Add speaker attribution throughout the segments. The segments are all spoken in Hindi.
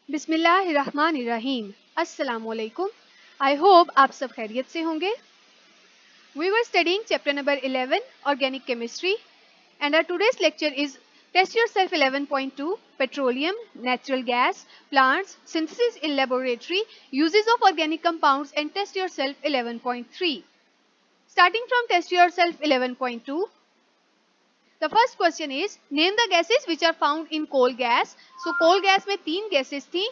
Speaker 1: बिस्मिल्लाहिर्रहमानिर्रहीम। अस्सलाम वालेकुम। आई होप आप सब खैरियत से होंगे। We were studying chapter number 11, Organic Chemistry, and our today's lecture is Test Yourself 11.2, Petroleum, Natural Gas, Plants, Synthesis in Laboratory, Uses of Organic Compounds, and Test Yourself 11.3. Starting from Test Yourself 11.2, the first question is name the gases which are found in coal gas. So coal gas में तीन gases थी,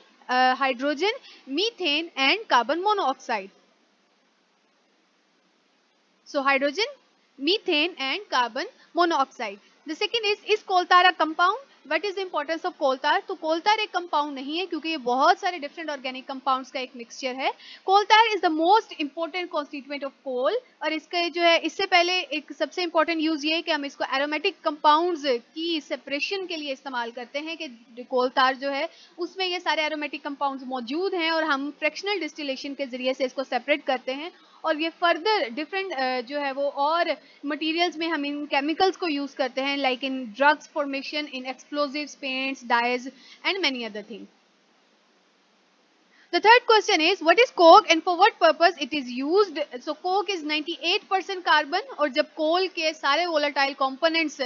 Speaker 1: hydrogen, methane and carbon monoxide. So hydrogen, methane and carbon monoxide. The second is coal tar a compound? What is the importance of coal tar? तो coal tar एक compound नहीं है क्योंकि ये बहुत सारे different organic compounds का एक mixture है. Coal tar is the most important constituent of coal और इसका जो है इससे पहले एक सबसे important use ये है कि हम इसको aromatic compounds की separation के लिए इस्तेमाल करते हैं कि coal tar जो है उसमें ये सारे aromatic compounds मौजूद हैं और हम fractional distillation के जरिए से इसको separate करते हैं और ये फर्दर डिफरेंट जो है वो और मटेरियल्स में हम इन केमिकल्स को यूज करते हैं like in drugs formation in explosives paints dyes and many other thing. The third question is what is coke and for what purpose it is used? So coke is 98% carbon और जब coal के सारे volatile components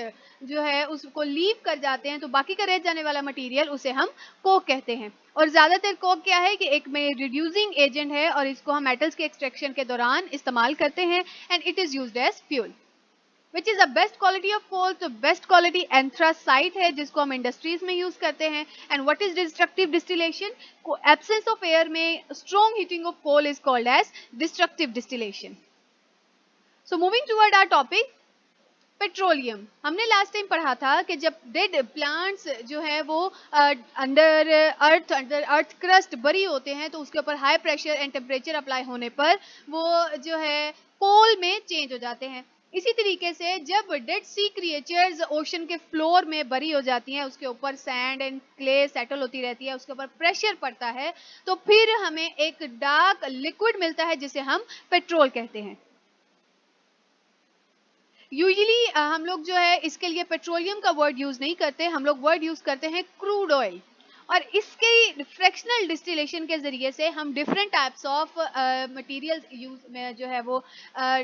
Speaker 1: जो है उसको लीव कर जाते हैं तो बाकी का रह जाने वाला मटेरियल उसे हम कोक कहते हैं. और ज्यादातर कोक क्या है कि एक में रिड्यूसिंग एजेंट है और इसको हम मेटल्स के एक्सट्रैक्शन के दौरान इस्तेमाल करते हैं and it is used as fuel. Which is the best quality of coal? तो बेस्ट क्वालिटी एंथ्रासाइट है जिसको हम इंडस्ट्रीज में यूज करते हैं. And what is destructive distillation? Absence of air में strong heating of coal is called as destructive distillation. So moving toward our topic petroleum. हमने लास्ट टाइम पढ़ा था कि जब डेड प्लांट्स जो है वो अंडर अर्थ क्रस्ट बरी होते हैं तो उसके ऊपर high pressure and temperature apply होने पर वो जो है कोल में चेंज हो जाते हैं. इसी तरीके से जब डेड सी क्रिएचर्स ओशन के फ्लोर में बरी हो जाती हैं उसके ऊपर सैंड एंड क्ले सेटल होती रहती है उसके ऊपर प्रेशर पड़ता है तो फिर हमें एक डार्क लिक्विड मिलता है जिसे हम पेट्रोल कहते हैं. यूजुअली हम लोग जो है इसके लिए पेट्रोलियम का वर्ड यूज नहीं करते, हम लोग वर्ड यूज करते हैं क्रूड ऑयल. और इसके फ्रैक्शनल डिस्टिलेशन के जरिए से हम different types of material use में जो है वो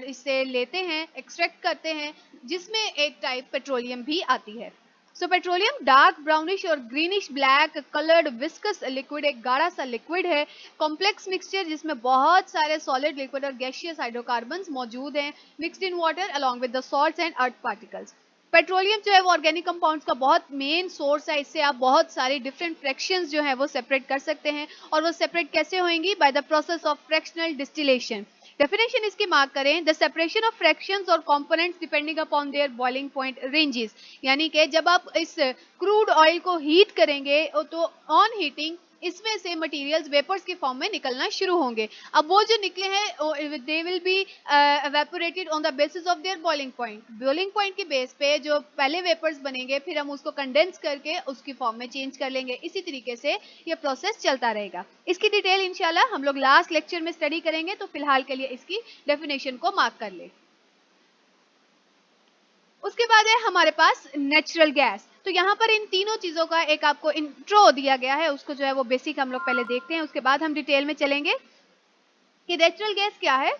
Speaker 1: इससे लेते हैं, एक्सट्रैक्ट करते हैं जिसमें एक टाइप पेट्रोलियम भी आती है. सो पेट्रोलियम डार्क ब्राउनिश और greenish black coloured viscous liquid एक गाढ़ा सा लिक्विड है, कॉम्प्लेक्स मिक्सचर जिसमें बहुत सारे सॉलिड लिक्विड और गैसियस हाइड्रोकार्बन्स मौजूद हैं mixed in water along with the salts and earth particles. Petroleum जो है वो ऑर्गेनिक कंपाउंड्स का बहुत मेन सोर्स है. इससे आप बहुत सारी डिफरेंट फ्रैक्शंस जो है वो सेपरेट कर सकते हैं और वो सेपरेट कैसे होंगी? By the process of fractional distillation. Definition इसकी मार्क करें द सेपरेशन ऑफ फ्रैक्शंस और components depending upon their boiling point ranges. यानी कि जब आप इस क्रूड ऑयल को हीट करेंगे तो ऑन हीटिंग इसमें से मटेरियल्स वेपर्स के फॉर्म में निकलना शुरू होंगे. अब वो जो निकले हैं they will be evaporated on the basis of their boiling point. Boiling point के बेस पे जो पहले वेपर्स बनेंगे फिर हम उसको कंडेंस करके उसकी फॉर्म में चेंज कर लेंगे. इसी तरीके से ये प्रोसेस चलता रहेगा. इसकी डिटेल इंशाल्लाह हम लोग लास्ट लेक्चर में स्टडी करेंगे तो फिलहाल के लिए इसकी डेफिनेशन को मार्क कर ले. उसके बाद है हमारे पास नेचुरल गैस. तो यहाँ पर इन तीनों चीजों का एक आपको इंट्रो दिया गया है, उसको जो है वो बेसिक हम लोग पहले देखते हैं उसके बाद हम डिटेल में चलेंगे कि नेचुरल गैस क्या है.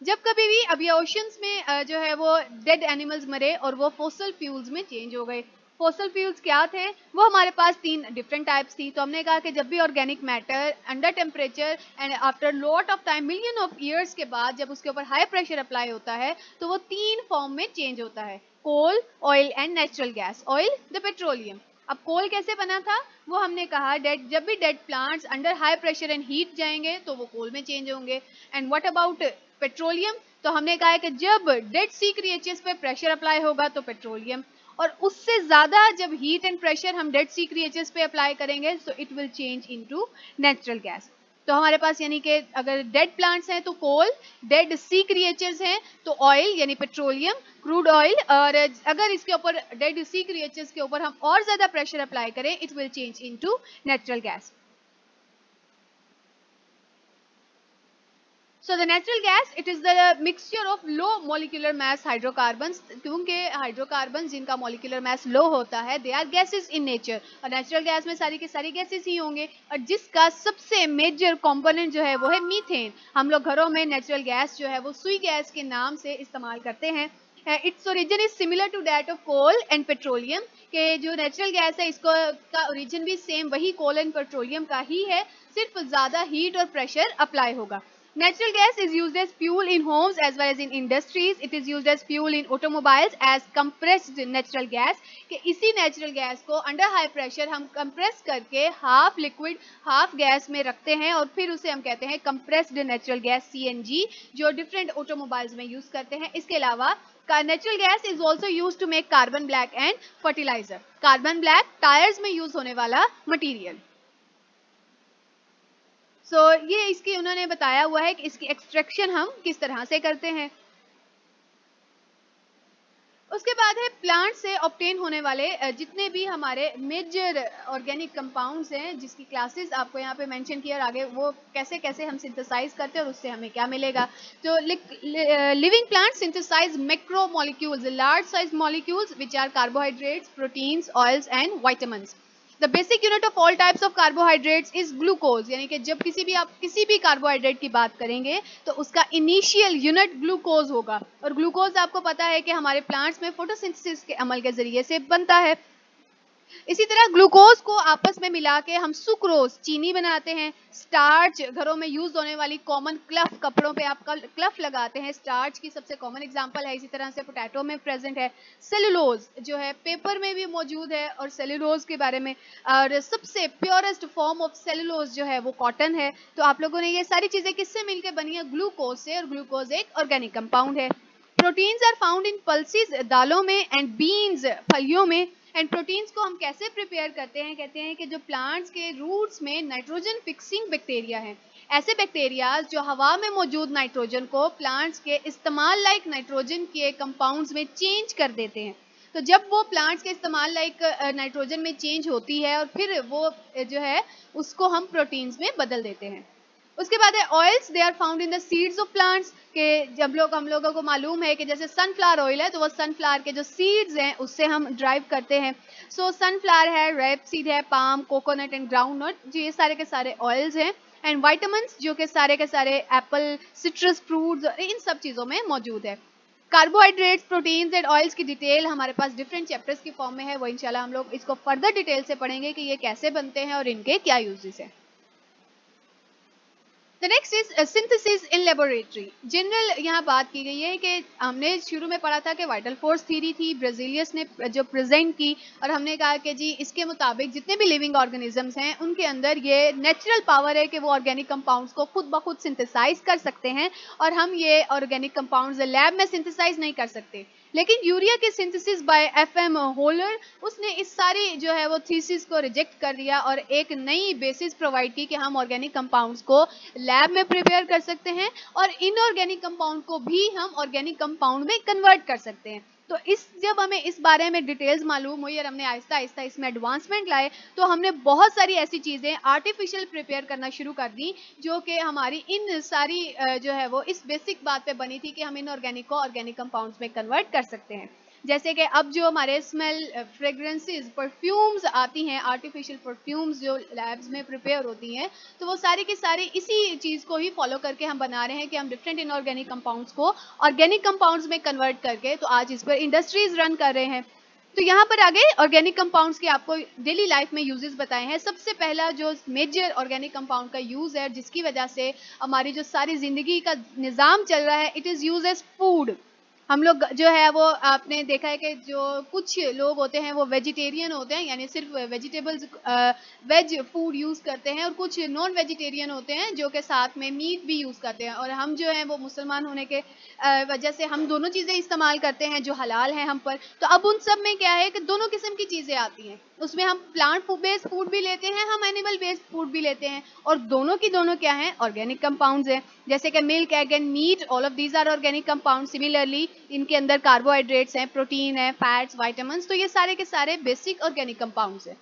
Speaker 1: जब कभी भी अभी ओशंस में जो है वो डेड एनिमल्स मरे और वो फॉसिल फ्यूल्स में चेंज हो गए. फॉसिल फ्यूल्स क्या थे? वो हमारे पास तीन डिफरेंट टाइप्स थी. तो हमने कहा कि जब भी organic matter under temperature and after lot of time million of years के बाद जब उसके ऊपर हाई प्रेशर अप्लाई होता है तो वो तीन फॉर्म में चेंज होता है, coal, oil and natural gas. Oil the petroleum. अब कोल कैसे बना था? वो हमने कहा डेड जब भी dead plants under high pressure and heat जाएंगे तो वो कोल में चेंज होंगे. And what about petroleum? तो हमने कहा है कि जब डेड सी क्रिएचर्स पे प्रेशर अप्लाई होगा तो पेट्रोलियम, और उससे ज्यादा जब हीट एंड प्रेशर हम डेड सी क्रिएचर्स पे अप्लाई करेंगे so it will change into natural gas. तो हमारे पास यानी कि अगर डेड प्लांट्स हैं तो कोल, डेड सी क्रिएचर्स हैं तो ऑयल यानी पेट्रोलियम, क्रूड ऑयल, और अगर इसके ऊपर डेड सी क्रिएचर्स के ऊपर हम और ज्यादा प्रेशर अप्लाई करें it will change into natural gas. So the natural gas, it is the mixture of low molecular mass hydrocarbons, क्योंकि हाइड्रोकार्बन जिनका molecular mass low होता है, they are gases in nature, और natural gas में सारी की सारी gases ही होंगे, और जिसका सबसे major component जो है वो है मीथेन. हम लोग घरों में natural gas जो है वो सुई गैस के नाम से इस्तेमाल करते हैं. Its origin is similar to that of coal and petroleum, कि जो natural gas है इसको का origin भी same वही coal and petroleum का ही है, सिर्फ ज़्यादा heat और pressure apply होगा. Natural gas is used as fuel in homes as well as in industries. It is used as fuel in automobiles as compressed natural gas. कि इसी natural gas को under high pressure हम compress करके half liquid half gas में रखते हैं और फिर उसे हम कहते हैं compressed natural gas CNG, जो different automobiles में use करते हैं. इसके अलावा natural gas is also used to make carbon black and fertilizer. Carbon black tires में use होने वाला material. ये इसकी उन्होंने बताया हुआ है कि इसकी एक्सट्रैक्शन हम किस तरह से करते हैं. उसके बाद है प्लांट से ऑब्टेन होने वाले जितने भी हमारे मेजर ऑर्गेनिक कंपाउंड्स हैं, जिसकी क्लासेस आपको यहाँ पे मेंशन किया, और आगे वो कैसे कैसे हम सिंथेसाइज करते हैं और उससे हमें क्या मिलेगा. तो living plant synthesise macro molecules, large size molecules which are carbohydrates, proteins, oils and vitamins. The basic unit of all types of carbohydrates is glucose. यानी कि जब आप किसी भी कार्बोहाइड्रेट की बात करेंगे तो उसका इनिशियल यूनिट ग्लूकोज होगा, और ग्लूकोज आपको पता है कि हमारे प्लांट्स में फोटोसिंथेसिस के अमल के जरिए से बनता है. इसी तरह ग्लूकोज को आपस में मिला के हम सुक्रोज चीनी बनाते हैं. स्टार्च घरों में यूज होने वाली कॉमन क्लफ, कपड़ों पे आप क्लफ लगाते हैं, स्टार्च की सबसे कॉमन एग्जांपल है. इसी तरह से पोटैटो में प्रेजेंट है. सेलुलोज जो है पेपर में भी मौजूद है, और सेलुलोज के बारे में, और सबसे प्योरेस्ट फॉर्म ऑफ सेलुलोज जो है वो कॉटन है. तो आप लोगों ने ये सारी चीजें किससे मिलकर बनी है? ग्लूकोज से, और ग्लूकोज एक ऑर्गेनिक कंपाउंड है. Proteins are found in pulses दालों में, एंड बीन्स फलियों में. एंड प्रोटीन्स को हम कैसे प्रिपेयर करते हैं? कहते हैं कि जो प्लांट्स के रूट्स में नाइट्रोजन फिक्सिंग बैक्टीरिया है, ऐसे बैक्टीरिया जो हवा में मौजूद नाइट्रोजन को प्लांट्स के इस्तेमाल लाइक नाइट्रोजन के कंपाउंड्स में चेंज कर देते हैं. तो जब वो प्लांट्स के इस्तेमाल लाइक नाइट्रोजन में चेंज होती है और फिर वो जो है उसको हम प्रोटीन्स में बदल देते हैं. उसके बाद है oils, they are found in the seeds of plants, के जब हम लोगों को मालूम है कि जैसे सनफ्लावर ऑयल है तो वो सनफ्लावर के जो सीड्स हैं उससे हम ड्राइव करते हैं. सनफ्लावर है, रेप सीड है, पाम, कोकोनट एंड ग्राउंडनट, जो ये सारे के सारे ऑयल्स हैं. एंड विटामिन्स जो के सारे एप्पल, सिट्रस फ्रूट्स, इन सब चीज़ों में मौजूद है. कार्बोहाइड्रेट्स, प्रोटीन्स एंड ऑयल्स की डिटेल हमारे पास डिफरेंट चैप्टर्स की फॉर्म में है, वो इंशाल्लाह हम लोग इसको फर्दर डिटेल से पढ़ेंगे कि ये कैसे बनते हैं और इनके क्या यूजेस हैं. The next is synthesis in laboratory. General यहाँ बात की गई है कि हमने शुरू में पढ़ा था कि वाइटल फोर्स थ्योरी थी, ब्राजीलियस ने जो प्रेजेंट की, और हमने कहा कि जी इसके मुताबिक जितने भी लिविंग ऑर्गेनिजम्स हैं उनके अंदर ये नेचुरल पावर है कि वो ऑर्गेनिक कंपाउंड्स को खुद ब खुद सिंथेसाइज कर सकते हैं, और हम ये ऑर्गेनिक कंपाउंड्स लैब में सिंथेसाइज नहीं कर सकते. लेकिन यूरिया की सिंथेसिस बाय एफएम होलर, उसने इस सारी जो है वो थीसिस को रिजेक्ट कर दिया और एक नई बेसिस प्रोवाइड की कि हम ऑर्गेनिक कंपाउंड्स को लैब में प्रिपेयर कर सकते हैं और इनऑर्गेनिक कंपाउंड को भी हम ऑर्गेनिक कंपाउंड में कन्वर्ट कर सकते हैं. तो जब हमें इस बारे में डिटेल्स मालूम हुई और हमने आहिस्ता आहिस्ता इसमें एडवांसमेंट लाए, तो हमने बहुत सारी ऐसी चीज़ें आर्टिफिशियल प्रिपेयर करना शुरू कर दी जो कि हमारी इन सारी जो है वो इस बेसिक बात पे बनी थी कि हम इनऑर्गेनिक को ऑर्गेनिक कंपाउंड्स में कन्वर्ट कर सकते हैं. जैसे कि अब जो हमारे स्मेल, फ्रेग्रेंसेस, परफ्यूम्स आती हैं, आर्टिफिशियल परफ्यूम्स जो लैब्स में प्रिपेयर होती हैं, तो वो सारी की सारी इसी चीज़ को ही फॉलो करके हम बना रहे हैं कि हम डिफरेंट इनऑर्गेनिक कंपाउंड्स को ऑर्गेनिक कंपाउंड्स में कन्वर्ट करके तो आज इस पर इंडस्ट्रीज रन कर रहे हैं. तो यहाँ पर आगे ऑर्गेनिक कंपाउंड्स के आपको डेली लाइफ में यूजेस बताए हैं. सबसे पहला जो मेजर ऑर्गेनिक कंपाउंड का यूज़ है जिसकी वजह से हमारी जो सारी ज़िंदगी का निज़ाम चल रहा है, it is use as food. हम लोग जो है वो आपने देखा है कि जो कुछ लोग होते हैं वो वेजिटेरियन होते हैं, यानी सिर्फ वेजिटेबल्स वेज फूड यूज़ करते हैं, और कुछ नॉन वेजिटेरियन होते हैं जो कि साथ में मीट भी यूज़ करते हैं. और हम जो है वो मुसलमान होने के वजह से हम दोनों चीज़ें इस्तेमाल करते हैं जो हलाल हैं हम पर. तो अब उन सब में क्या है कि दोनों किस्म की चीज़ें आती हैं, उसमें हम प्लांट बेस्ड फूड भी लेते हैं, हम एनिमल बेस्ड फूड भी लेते हैं, और दोनों की दोनों क्या हैं? ऑर्गेनिक कंपाउंड्स हैं. जैसे कि milk, egg and meat, all of these are organic compound. Similarly इनके अंदर कार्बोहाइड्रेट्स हैं, प्रोटीन है, फैट्स, विटामिन्स, तो ये सारे के सारे बेसिक ऑर्गेनिक कंपाउंड्स हैं.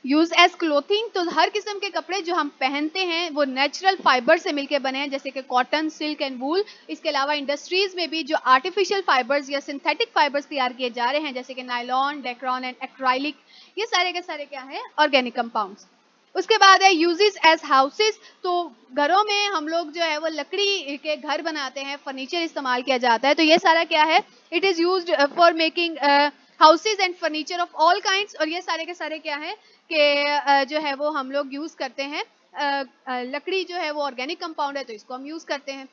Speaker 1: यूज एज क्लोथिंग, तो हर किस्म के कपड़े जो हम पहनते हैं वो नेचुरल फाइबर से मिलकर बने हैं, जैसे कि कॉटन, सिल्क एंड वूल। इसके अलावा इंडस्ट्रीज में भी जो आर्टिफिशियल फाइबर्स या सिंथेटिक फाइबर्स तैयार किए जा रहे हैं, जैसे कि नायलॉन, डेक्रॉन एंड एक्राइलिक, ये सारे के सारे क्या है, ऑर्गेनिक कंपाउंड्स। उसके बाद है यूजेस एज हाउसेस, तो घरों में हम लोग जो है वो लकड़ी के घर बनाते हैं, फर्नीचर इस्तेमाल किया जाता है, तो ये सारा क्या है, it is used for making houses and furniture of all kinds. और ये सारे के सारे क्या है कि जो है वो हम लोग यूज करते हैं। लकड़ी जो है वो ऑर्गेनिक कंपाउंड है, तो इसको हम यूज करते हैं।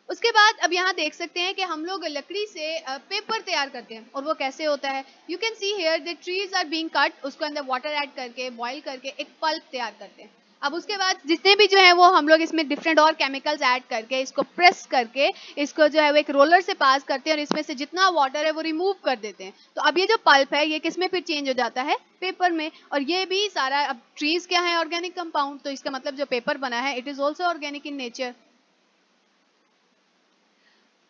Speaker 1: उसके बाद अब यहाँ देख सकते हैं कि हम लोग लकड़ी से पेपर तैयार करते हैं, और वो कैसे होता है। You can see here the trees are being cut, उसको अंदर वाटर ऐड करके बॉईल करके एक पल्प तैयार करते हैं। अब उसके बाद जितने भी जो है वो हम लोग इसमें डिफरेंट और केमिकल्स ऐड करके इसको प्रेस करके इसको जो है वो एक रोलर से पास करते हैं, और इसमें से जितना वाटर है वो रिमूव कर देते हैं। तो अब ये जो पल्प है ये किस में फिर चेंज हो जाता है, पेपर में। और ये भी सारा, अब ट्रीज क्या है, ऑर्गेनिक कंपाउंड, तो इसका मतलब जो पेपर बना है it is also organic in nature.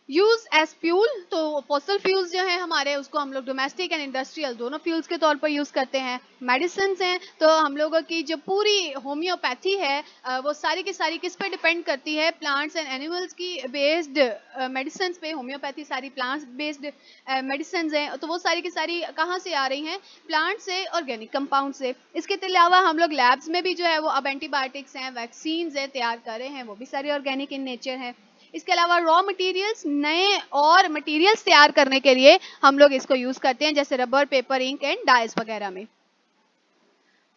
Speaker 1: Use as fuel, तो फॉसिल फ्यूल्स जो है हमारे, उसको हम लोग डोमेस्टिक एंड इंडस्ट्रियल दोनों फ्यूल्स के तौर पर यूज करते हैं। मेडिसिन हैं, तो हम लोगों की जो पूरी होम्योपैथी है वो सारी की सारी किस पे डिपेंड करती है, प्लांट्स एंड एनिमल्स की बेस्ड मेडिसिन पे। होम्योपैथी सारी प्लांट्स बेस्ड मेडिसिन हैं, तो वो सारी की सारी कहाँ से आ रही हैं, प्लांट से, ऑर्गेनिक कंपाउंड से। इसके अलावा हम लोग लैब्स में भी जो है वो अब एंटीबायोटिक्स हैं, वैक्सीन हैं तैयार कर रहे हैं, वो भी सारी ऑर्गेनिक इन नेचर है। इसके अलावा रॉ मटेरियल्स, नए और मटेरियल्स तैयार करने के लिए हम लोग इसको यूज करते हैं, जैसे rubber, paper, ink and dyes वगैरह में।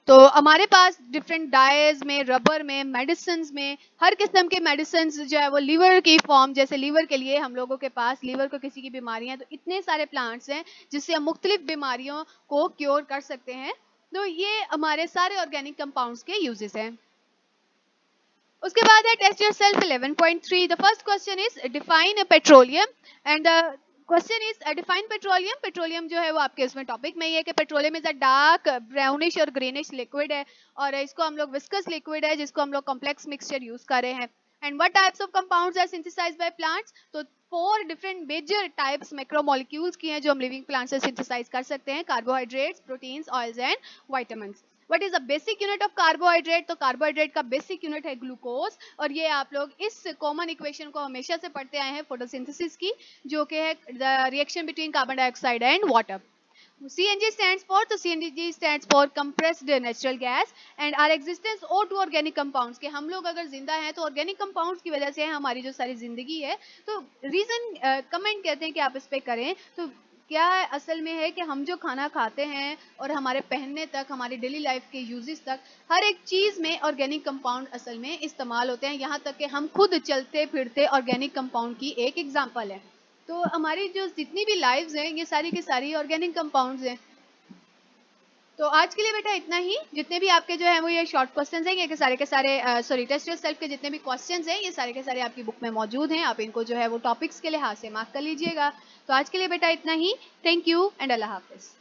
Speaker 1: तो हमारे पास डिफरेंट डाइज में, रबर में, मेडिसिन में, हर किस्म के मेडिसिन जो है वो लीवर की फॉर्म, जैसे लीवर के लिए हम लोगों के पास, लीवर को किसी की बीमारी है तो इतने सारे प्लांट्स हैं जिससे हम मुख्तलिफ बीमारियों को क्योर कर सकते हैं। तो ये हमारे सारे ऑर्गेनिक कंपाउंड्स के यूजेस हैं। उसके बाद है test yourself 11.3। The first question is define petroleum, and the question is define petroleum. Petroleum जो है वो आपके उसमें टॉपिक में ही है कि petroleum is a dark brownish और ग्रीनिश लिक्विड है, और इसको हम लोग विस्कस लिक्विड है जिसको हम लोग कॉम्प्लेक्स मिक्सचर यूज कर रहे हैं। And what types of compounds are synthesised by plants, तो 4 डिफरेंट मेजर टाइप्स मैक्रोमोलिक्यूल्स की हैं जो हम लिविंग प्लांट से सिंथेसाइज कर सकते हैं, carbohydrates, proteins, oils and vitamins. What is the basic unit of carbohydrate, तो कार्बोहाइड्रेट का बेसिक यूनिट है ग्लूकोज, और ये आप लोग इस कॉमन इक्वेशन को हमेशा से पढ़ते आए हैं फोटोसिंथेसिस की, जो कि है the reaction between carbon dioxide and water. CNG stands for, तो CNG stands for compressed natural gas, and our existence owed to organic compounds, कि हम लोग अगर जिंदा हैं तो ऑर्गेनिक कंपाउंड्स की वजह से है हमारी जो सारी जिंदगी है। तो रीजन कमेंट कहते हैं कि आप इस पे करें, तो क्या असल में है कि हम जो खाना खाते हैं और हमारे पहनने तक, हमारी डेली लाइफ के यूजेस तक, हर एक चीज़ में ऑर्गेनिक कंपाउंड असल में इस्तेमाल होते हैं, यहाँ तक कि हम खुद चलते फिरते ऑर्गेनिक कंपाउंड की एक एग्जांपल है। तो हमारी जो जितनी भी लाइव्स हैं ये सारी की सारी ऑर्गेनिक कंपाउंड्स हैं। तो आज के लिए बेटा इतना ही। जितने भी आपके जो है वो ये शॉर्ट क्वेश्चंस हैं, ये के सारे सॉरी टेस्ट योरसेल्फ के जितने भी क्वेश्चंस हैं ये सारे के सारे आपकी बुक में मौजूद हैं, आप इनको जो है वो टॉपिक्स के लिहाज से मार्क कर लीजिएगा। तो आज के लिए बेटा इतना ही। थैंक यू एंड अल्लाह हाफिज़।